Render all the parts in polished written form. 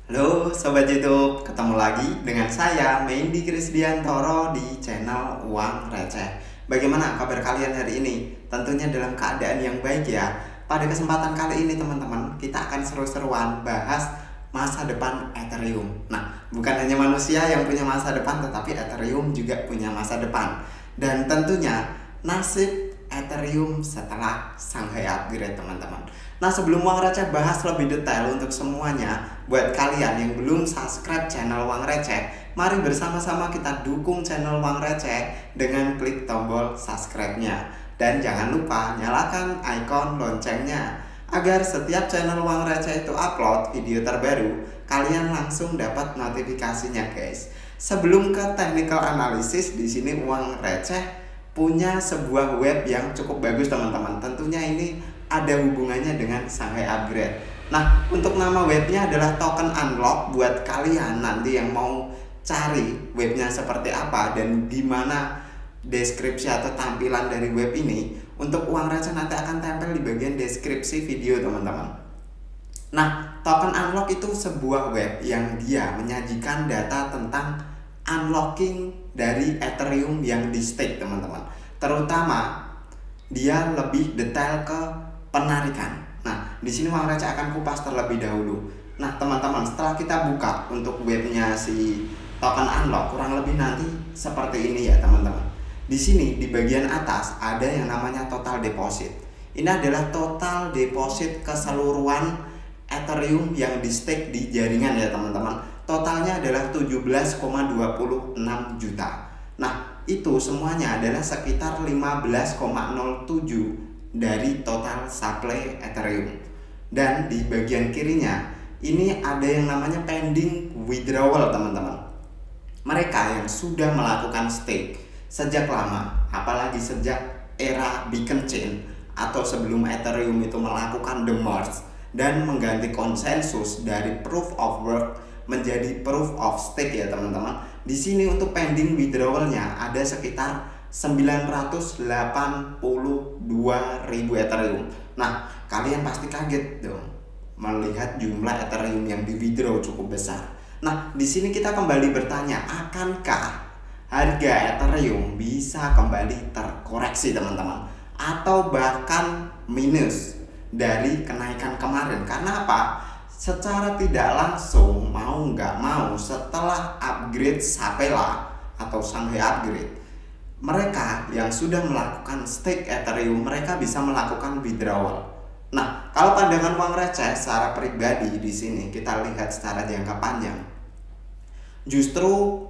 Halo Sobat YouTube, ketemu lagi dengan saya Mendy Krisdiantoro di channel Uang Receh. Bagaimana kabar kalian hari ini? Tentunya dalam keadaan yang baik ya. Pada kesempatan kali ini teman-teman, kita akan seru-seruan bahas masa depan Ethereum. Nah, bukan hanya manusia yang punya masa depan, tetapi Ethereum juga punya masa depan. Dan tentunya nasib Ethereum setelah Shanghai Upgrade teman-teman. Nah, sebelum Uang Receh bahas lebih detail untuk semuanya, buat kalian yang belum subscribe channel Uang Receh, mari bersama-sama kita dukung channel Uang Receh dengan klik tombol subscribe-nya. Dan jangan lupa nyalakan icon loncengnya agar setiap channel Uang Receh itu upload video terbaru, kalian langsung dapat notifikasinya, guys. Sebelum ke technical analysis, di sini Uang Receh punya sebuah web yang cukup bagus teman-teman. Tentunya ini ada hubungannya dengan Shanghai Upgrade. Nah, untuk nama webnya adalah Token Unlock. Buat kalian nanti yang mau cari webnya seperti apa dan gimana deskripsi atau tampilan dari web ini, untuk Uang Receh nanti akan tempel di bagian deskripsi video teman-teman. Nah, Token Unlock itu sebuah web yang dia menyajikan data tentang unlocking dari Ethereum yang di stake teman-teman. Terutama dia lebih detail ke penarikan. Nah, di sini Uang Receh akan kupas terlebih dahulu. Nah, teman-teman, setelah kita buka untuk webnya si Token Unlock, kurang lebih nanti seperti ini ya, teman-teman. Di sini di bagian atas ada yang namanya total deposit. Ini adalah total deposit keseluruhan Ethereum yang di stake di jaringan ya, teman-teman. Totalnya adalah 17,26 juta. Nah, itu semuanya adalah sekitar 15,07 dari total supply Ethereum. Dan di bagian kirinya ini ada yang namanya pending withdrawal teman-teman. Mereka yang sudah melakukan stake sejak lama, apalagi sejak era Beacon Chain atau sebelum Ethereum itu melakukan the merge dan mengganti konsensus dari proof of work menjadi proof of stake ya teman-teman. Di sini untuk pending withdrawalnya ada sekitar 982.000 Ethereum. Nah, kalian pasti kaget dong melihat jumlah Ethereum yang di withdraw cukup besar. Nah, di sini kita kembali bertanya, akankah harga Ethereum bisa kembali terkoreksi teman-teman, atau bahkan minus dari kenaikan kemarin? Karena apa? Secara tidak langsung, mau nggak mau, setelah upgrade Sapela atau Shanghai Upgrade, mereka yang sudah melakukan stake Ethereum, mereka bisa melakukan withdrawal. Nah, kalau pandangan Uang Receh secara pribadi di sini kita lihat secara jangka panjang, justru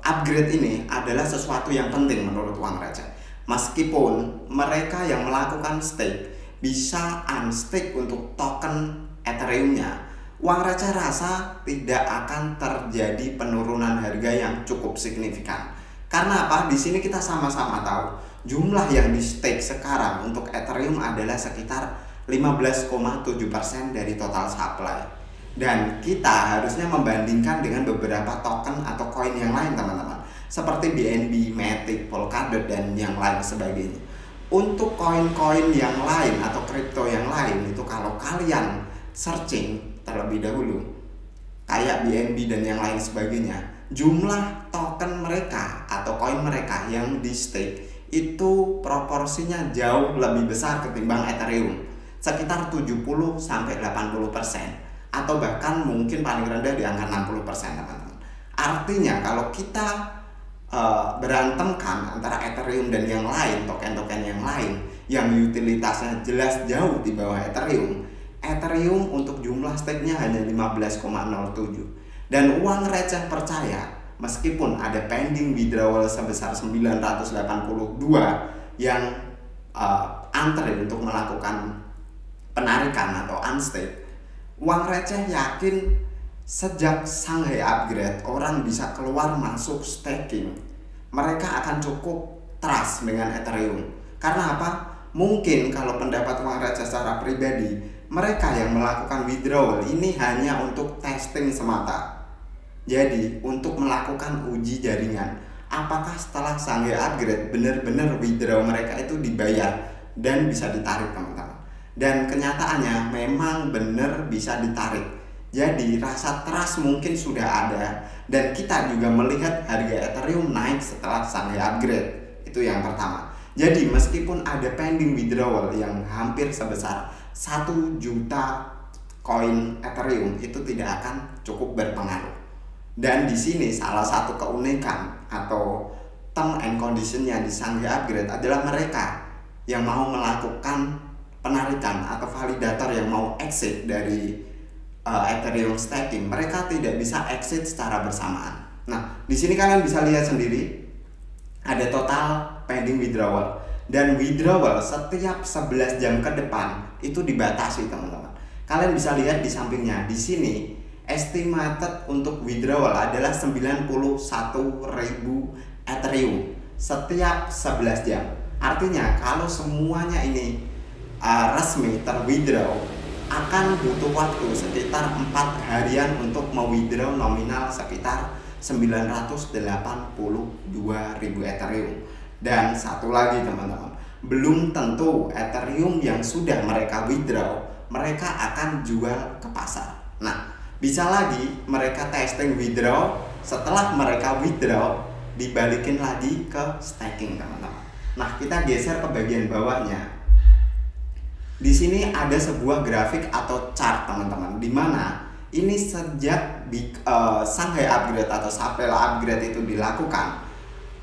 upgrade ini adalah sesuatu yang penting menurut Uang Receh. Meskipun mereka yang melakukan stake bisa unstake untuk token Ethereum-nya, Uang Receh rasa tidak akan terjadi penurunan harga yang cukup signifikan. Karena apa? Di sini kita sama-sama tahu jumlah yang di stake sekarang untuk Ethereum adalah sekitar 15,7% dari total supply. Dan kita harusnya membandingkan dengan beberapa token atau koin yang lain teman-teman, seperti BNB, Matic, Polkadot, dan yang lain sebagainya. Untuk koin-koin yang lain atau kripto yang lain itu kalau kalian searching terlebih dahulu kayak BNB dan yang lain sebagainya, jumlah token mereka atau koin mereka yang di stake itu proporsinya jauh lebih besar ketimbang Ethereum, sekitar 70-80%, atau bahkan mungkin paling rendah di angka 60% teman-teman. Artinya kalau kita berantemkan antara Ethereum dan yang lain, token-token yang lain yang utilitasnya jelas jauh di bawah Ethereum, Ethereum untuk jumlah stake-nya hanya 15,07. Dan Uang Receh percaya meskipun ada pending withdrawal sebesar 982 yang antri untuk melakukan penarikan atau unstake, Uang Receh yakin sejak Shanghai Upgrade orang bisa keluar masuk staking, mereka akan cukup trust dengan Ethereum. Karena apa? Mungkin kalau pendapat Uang Receh secara pribadi, mereka yang melakukan withdrawal ini hanya untuk testing semata. Jadi untuk melakukan uji jaringan, apakah setelah Shanghai Upgrade benar-benar withdraw mereka itu dibayar dan bisa ditarik teman-teman. Dan kenyataannya memang benar bisa ditarik. Jadi rasa trust mungkin sudah ada, dan kita juga melihat harga Ethereum naik setelah Shanghai upgrade. Itu yang pertama. Jadi meskipun ada pending withdrawal yang hampir sebesar 1 juta koin Ethereum, itu tidak akan cukup berpengaruh. Dan di sini salah satu keunikan atau term and conditionnya di Shanghai upgrade adalah mereka yang mau melakukan penarikan atau validator yang mau exit dari Ethereum staking, mereka tidak bisa exit secara bersamaan. Nah, di sini kalian bisa lihat sendiri ada total pending withdrawal, dan withdrawal setiap 11 jam ke depan itu dibatasi, teman-teman. Kalian bisa lihat di sampingnya. Di sini estimated untuk withdrawal adalah 91.000 Ethereum setiap 11 jam. Artinya kalau semuanya ini resmi terwithdraw, akan butuh waktu sekitar 4 harian untuk mewithdraw nominal sekitar 982.000 Ethereum. Dan satu lagi, teman-teman, belum tentu Ethereum yang sudah mereka withdraw mereka akan jual ke pasar. Nah, bisa lagi mereka testing withdraw, setelah mereka withdraw dibalikin lagi ke staking, teman-teman. Nah, kita geser ke bagian bawahnya. Di sini ada sebuah grafik atau chart, teman-teman, di mana ini sejak Shanghai upgrade atau Sapela upgrade itu dilakukan,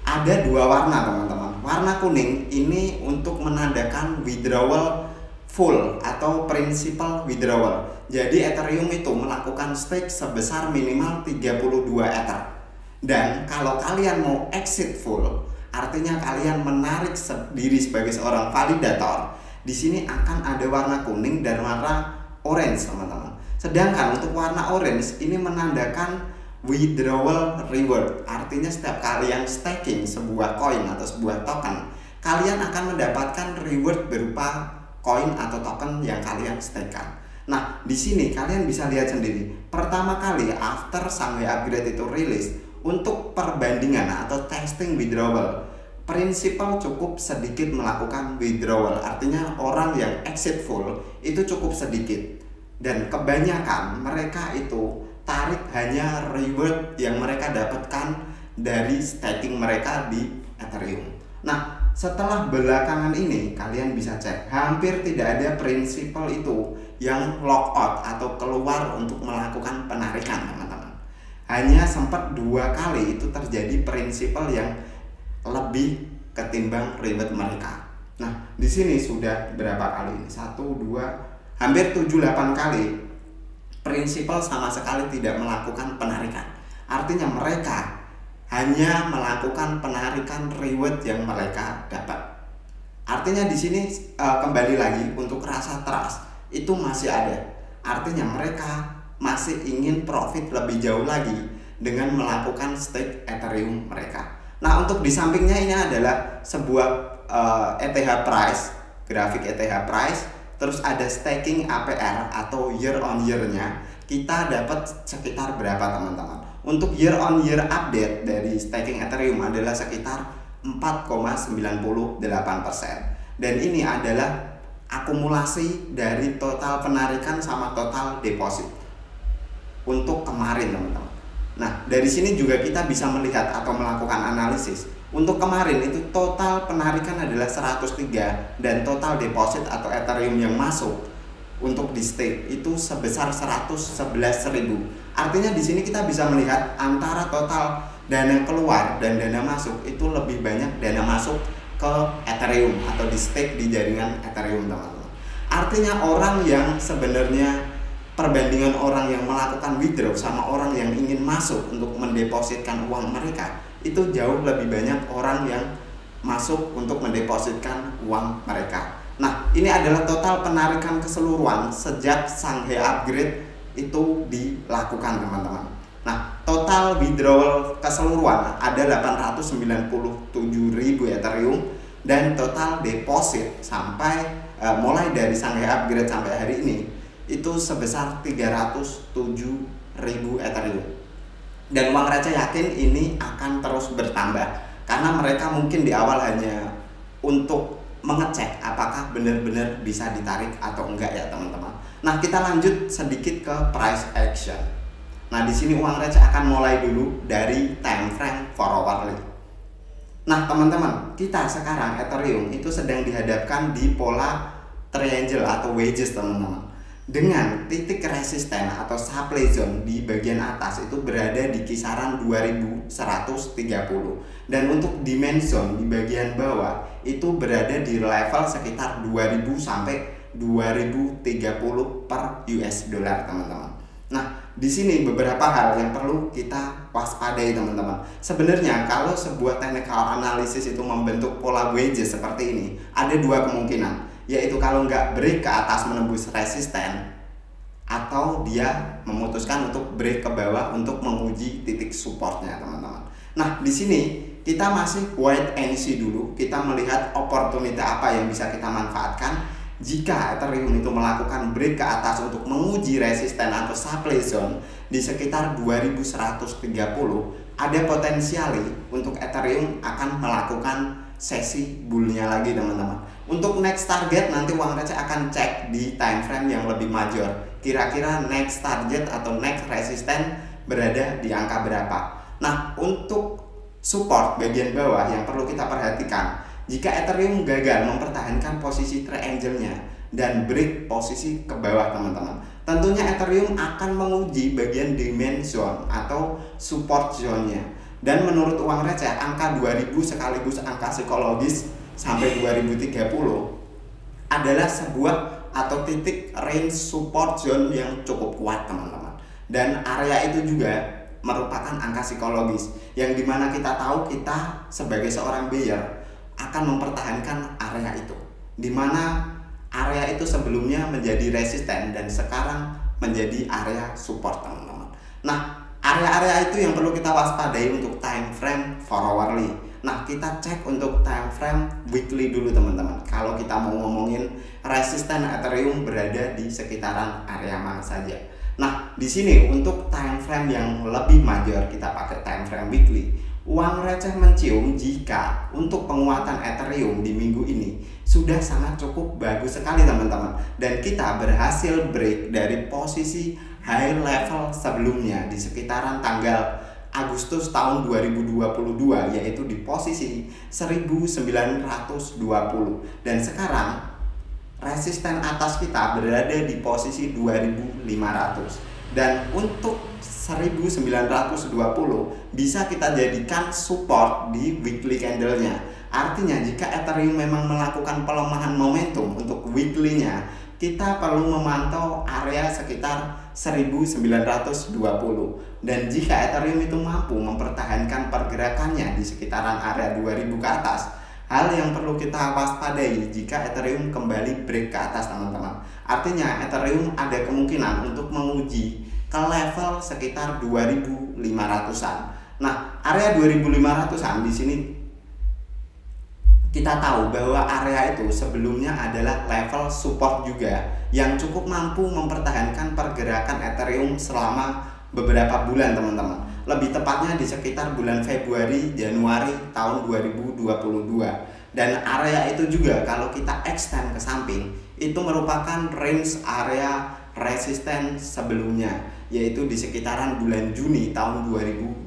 ada 2 warna, teman-teman. Warna kuning ini untuk menandakan withdrawal full atau principal withdrawal. Jadi Ethereum itu melakukan stake sebesar minimal 32 Ether. Dan kalau kalian mau exit full, artinya kalian menarik diri sebagai seorang validator, di sini akan ada warna kuning dan warna orange, teman-teman. Sedangkan untuk warna orange ini menandakan withdrawal reward. Artinya setiap kalian staking sebuah koin atau sebuah token, kalian akan mendapatkan reward berupa koin atau token yang kalian stakekan. Nah, di sini kalian bisa lihat sendiri. Pertama kali after Shanghai upgrade itu rilis, untuk perbandingan atau testing withdrawal, prinsipal cukup sedikit melakukan withdrawal, artinya orang yang exit full itu cukup sedikit, dan kebanyakan mereka itu tarik hanya reward yang mereka dapatkan dari staking mereka di Ethereum. Nah, setelah belakangan ini kalian bisa cek, hampir tidak ada prinsipal itu yang lockout atau keluar untuk melakukan penarikan, teman-teman. Hanya sempat 2 kali itu terjadi prinsipal yang lebih ketimbang reward mereka. Nah, di sini sudah berapa kali ini? 1, 2, hampir 7-8 kali prinsipal sama sekali tidak melakukan penarikan. Artinya mereka hanya melakukan penarikan reward yang mereka dapat. Artinya di sini kembali lagi untuk rasa trust itu masih ada. Artinya mereka masih ingin profit lebih jauh lagi dengan melakukan stake Ethereum mereka. Nah, untuk di sampingnya ini adalah sebuah ETH price, grafik ETH price, terus ada staking APR atau year on year-nya. Kita dapat sekitar berapa, teman-teman? Untuk year on year update dari staking Ethereum adalah sekitar 4,98%. Dan ini adalah akumulasi dari total penarikan sama total deposit untuk kemarin, teman-teman. Nah, dari sini juga kita bisa melihat atau melakukan analisis. Untuk kemarin itu total penarikan adalah 103, dan total deposit atau Ethereum yang masuk untuk di stake itu sebesar 111.000. Artinya di sini kita bisa melihat antara total dana keluar dan dana masuk itu lebih banyak dana masuk ke Ethereum atau di stake di jaringan Ethereum, teman-teman. Artinya orang yang sebenarnya perbandingan orang yang melakukan withdraw sama orang yang ingin masuk untuk mendepositkan uang mereka, itu jauh lebih banyak orang yang masuk untuk mendepositkan uang mereka. Nah, ini adalah total penarikan keseluruhan sejak Shanghai upgrade itu dilakukan, teman-teman. Nah, total withdrawal keseluruhan ada 897.000 Ethereum, dan total deposit sampai mulai dari Shanghai upgrade sampai hari ini itu sebesar 307.000 Ethereum. Dan uang receh yakin ini akan terus bertambah, karena mereka mungkin di awal hanya untuk mengecek apakah benar-benar bisa ditarik atau enggak ya teman-teman. Nah, kita lanjut sedikit ke price action. Nah, di sini uang receh akan mulai dulu dari time frame forwardly. Nah, teman-teman, kita sekarang Ethereum itu sedang dihadapkan di pola triangle atau wedges, teman-teman. Dengan titik resisten atau supply zone di bagian atas itu berada di kisaran 2130, dan untuk demand zone di bagian bawah itu berada di level sekitar 2000 sampai 2030 per US dollar, teman-teman. Nah, di sini beberapa hal yang perlu kita waspadai, teman-teman. Sebenarnya kalau sebuah technical analysis itu membentuk pola wedges seperti ini, ada dua kemungkinan, yaitu kalau nggak break ke atas menembus resisten, atau dia memutuskan untuk break ke bawah untuk menguji titik supportnya, teman-teman. Nah, di sini kita masih wait and see dulu. Kita melihat opportunity apa yang bisa kita manfaatkan. Jika Ethereum itu melakukan break ke atas untuk menguji resisten atau supply zone di sekitar 2130, ada potensiali untuk Ethereum akan melakukan sesi bullnya lagi, teman-teman. Untuk next target nanti uang receh akan cek di time frame yang lebih major. Kira-kira next target atau next resisten berada di angka berapa. Nah, untuk support bagian bawah yang perlu kita perhatikan, jika Ethereum gagal mempertahankan posisi triangle-nya dan break posisi ke bawah, teman-teman, tentunya Ethereum akan menguji bagian demand zone atau support zone-nya. Dan menurut uang receh, angka 2000 sekaligus angka psikologis sampai 2030 adalah sebuah atau titik range support zone yang cukup kuat, teman-teman. Dan area itu juga merupakan angka psikologis yang dimana kita tahu kita sebagai seorang buyer akan mempertahankan area itu, dimana area itu sebelumnya menjadi resisten dan sekarang menjadi area support, teman-teman. Nah, area-area itu yang perlu kita waspadai untuk time frame forwardly. Nah, kita cek untuk time frame weekly dulu, teman-teman. Kalau kita mau ngomongin resisten Ethereum berada di sekitaran area mana saja. Nah, di sini untuk time frame yang lebih major kita pakai time frame weekly. Uang receh mencium jika untuk penguatan Ethereum di minggu ini sudah sangat cukup bagus sekali, teman-teman. Dan kita berhasil break dari posisi high level sebelumnya di sekitaran tanggal Agustus tahun 2022, yaitu di posisi 1920, dan sekarang resisten atas kita berada di posisi 2500, dan untuk 1920 bisa kita jadikan support di weekly candle-nya. Artinya jika Ethereum memang melakukan pelemahan momentum untuk weekly-nya, kita perlu memantau area sekitar 1920, dan jika Ethereum itu mampu mempertahankan pergerakannya di sekitaran area 2000 ke atas, hal yang perlu kita waspadai jika Ethereum kembali break ke atas, teman-teman. Artinya Ethereum ada kemungkinan untuk menguji ke level sekitar 2500-an. Nah, area 2500-an di sini kita tahu bahwa area itu sebelumnya adalah level support juga yang cukup mampu mempertahankan pergerakan Ethereum selama beberapa bulan, teman-teman. Lebih tepatnya di sekitar bulan Februari, Januari tahun 2022. Dan area itu juga kalau kita extend ke samping, itu merupakan range area resisten sebelumnya, yaitu di sekitaran bulan Juni tahun 2021.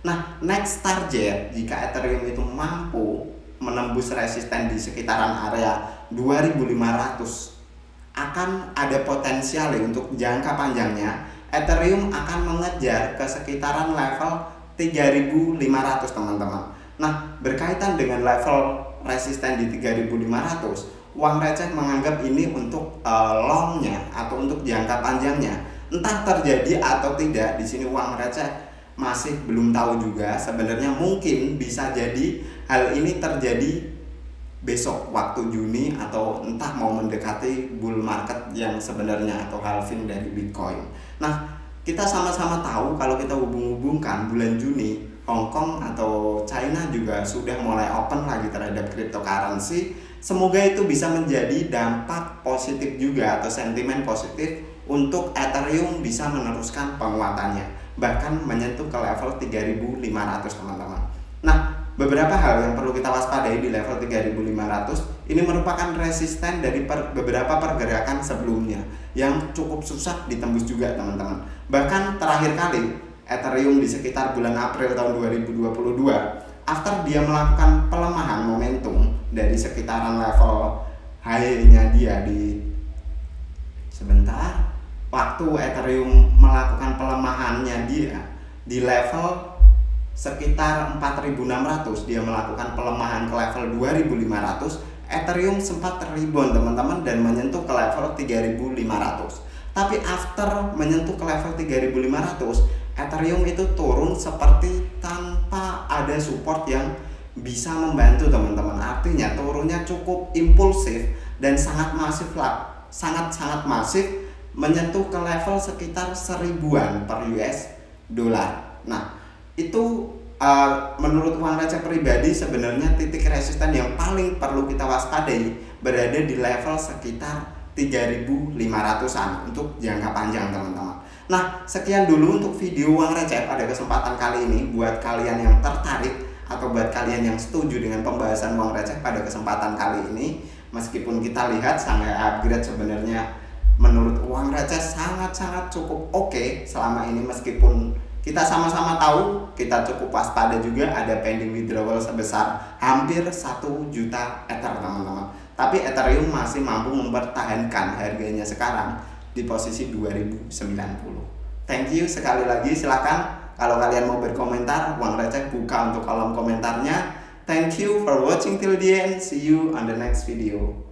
Nah, next target jika Ethereum itu mampu menembus resisten di sekitaran area 2500, akan ada potensial untuk jangka panjangnya Ethereum akan mengejar ke sekitaran level 3500, teman-teman. Nah, berkaitan dengan level resisten di 3500, uang receh menganggap ini untuk longnya atau untuk jangka panjangnya. Entah terjadi atau tidak, di sini uang receh masih belum tahu juga. Sebenarnya mungkin bisa jadi hal ini terjadi besok waktu Juni, atau entah mau mendekati bull market yang sebenarnya atau halving dari Bitcoin. Nah, kita sama-sama tahu kalau kita hubung-hubungkan bulan Juni, Hong Kong atau China juga sudah mulai open lagi terhadap cryptocurrency. Semoga itu bisa menjadi dampak positif juga atau sentimen positif untuk Ethereum bisa meneruskan penguatannya, bahkan menyentuh ke level 3500, teman-teman. Nah, beberapa hal yang perlu kita waspadai di level 3.500 ini merupakan resisten dari beberapa pergerakan sebelumnya yang cukup susah ditembus juga teman-teman. Bahkan terakhir kali Ethereum di sekitar bulan April tahun 2022, after dia melakukan pelemahan momentum dari sekitaran level high-nya dia waktu Ethereum melakukan pelemahannya dia di level sekitar 4.600, dia melakukan pelemahan ke level 2.500, Ethereum sempat rebound teman-teman dan menyentuh ke level 3.500. Tapi after menyentuh ke level 3.500, Ethereum itu turun seperti tanpa ada support yang bisa membantu teman-teman. Artinya turunnya cukup impulsif dan sangat masif lah, sangat masif, menyentuh ke level sekitar 1000-an per US dollar. Nah, itu menurut uang receh pribadi sebenarnya titik resisten yang paling perlu kita waspadai berada di level sekitar 3.500-an untuk jangka panjang teman-teman. Nah, sekian dulu untuk video uang receh pada kesempatan kali ini. Buat kalian yang tertarik atau buat kalian yang setuju dengan pembahasan uang receh pada kesempatan kali ini, meskipun kita lihat sampai upgrade sebenarnya menurut uang receh sangat cukup oke selama ini, meskipun kita sama-sama tahu kita cukup waspada juga ada pending withdrawal sebesar hampir 1 juta Ether teman-teman. Tapi Ethereum masih mampu mempertahankan harganya sekarang di posisi 2090. Thank you sekali lagi, silakan kalau kalian mau berkomentar, uang receh buka untuk kolom komentarnya. Thank you for watching till the end. See you on the next video.